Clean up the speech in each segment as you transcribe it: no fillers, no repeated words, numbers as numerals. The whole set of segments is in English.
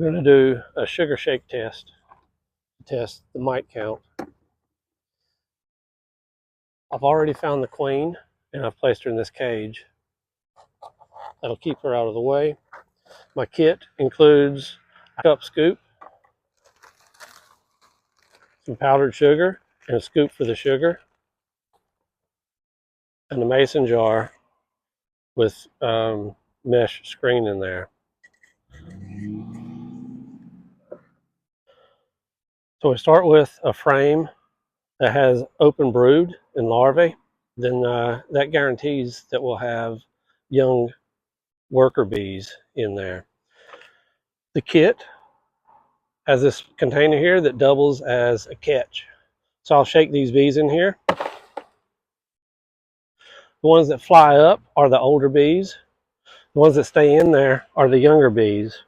We're going to do a sugar shake test to test the mite count. I've already found the queen and I've placed her in this cage. That'll keep her out of the way. My kit includes a cup scoop, some powdered sugar, and a scoop for the sugar, and a mason jar with mesh screen in there. So we start with a frame that has open brood and larvae. Then that guarantees that we'll have young worker bees in there. The kit has this container here that doubles as a catch. So I'll shake these bees in here. The ones that fly up are the older bees. The ones that stay in there are the younger bees.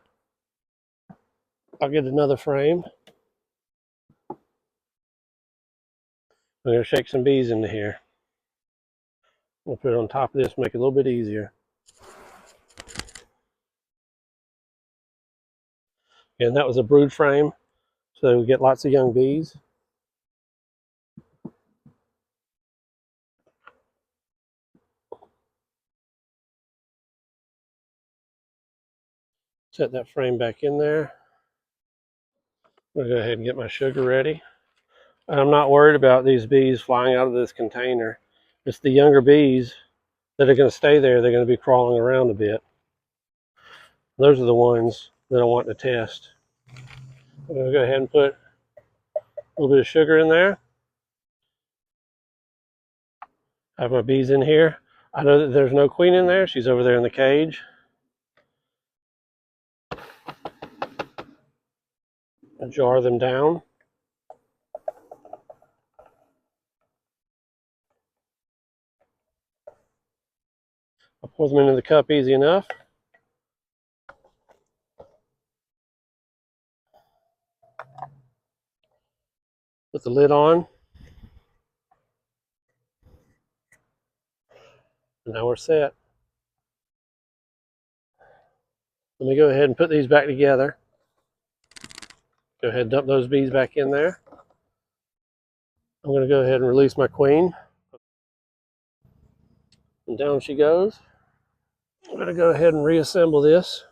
I'll get another frame. I'm going to shake some bees into here. We'll put it on top of this, make it a little bit easier. And that was a brood frame, so we get lots of young bees. Set that frame back in there. I'm going to go ahead and get my sugar ready. I'm not worried about these bees flying out of this container. It's the younger bees that are going to stay there. They're going to be crawling around a bit. Those are the ones that I want to test. I'm going to go ahead and put a little bit of sugar in there. I have my bees in here. I know that there's no queen in there. She's over there in the cage. I'll jar them down. I'll pour them into the cup easy enough. Put the lid on. And now we're set. Let me go ahead and put these back together. Go ahead and dump those bees back in there. I'm going to go ahead and release my queen. And down she goes. I'm going to go ahead and reassemble this.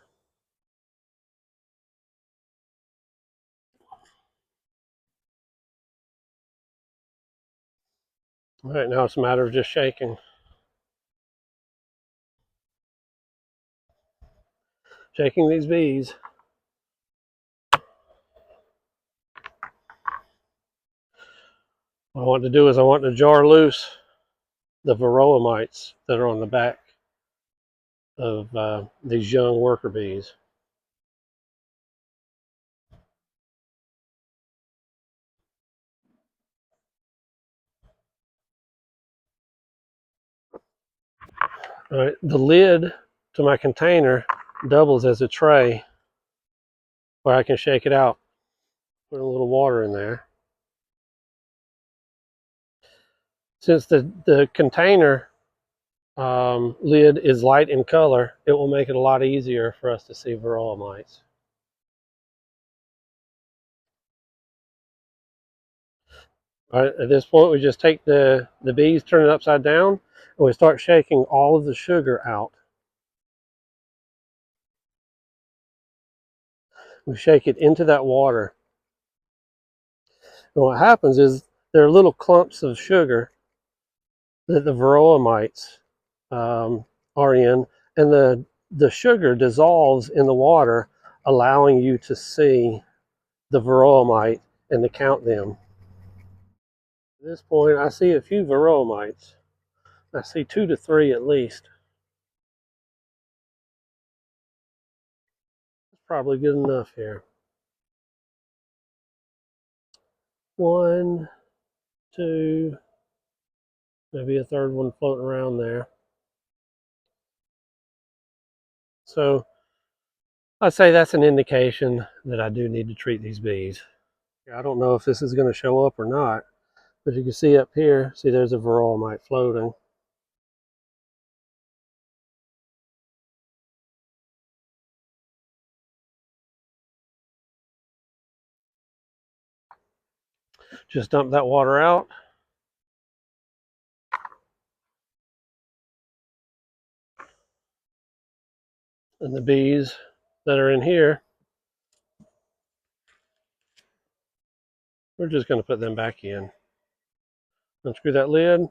All right, now it's a matter of just shaking. Shaking these bees. What I want to do is I want to jar loose the Varroa mites that are on the back of these young worker bees. All right, the lid to my container doubles as a tray where I can shake it out. Put a little water in there. Since the container lid is light in color, it will make it a lot easier for us to see Varroa mites. All right, at this point, we just take the bees, turn it upside down, and we start shaking all of the sugar out. We shake it into that water. And what happens is there are little clumps of sugar that the Varroa mites are in, and the sugar dissolves in the water, allowing you to see the Varroa mite and to count them. At this point, I see a few Varroa mites. I see 2 to 3 at least. It's probably good enough here. 1, 2, maybe a third one floating around there. So I'd say that's an indication that I do need to treat these bees. I don't know if this is going to show up or not, but you can see up here, see there's a Varroa mite floating. Just dump that water out. And the bees that are in here, we're just going to put them back in. Unscrew that lid.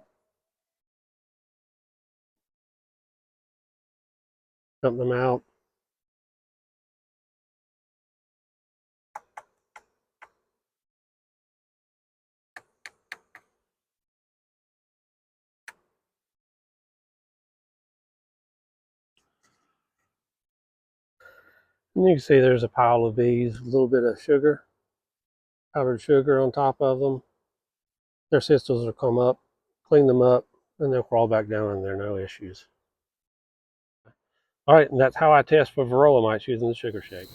Dump them out. And you can see there's a pile of bees, a little bit of sugar, powdered sugar on top of them. Their cystals will come up, clean them up, and they'll crawl back down and there are no issues. All right, and that's how I test for Varroa mites using the sugar shake.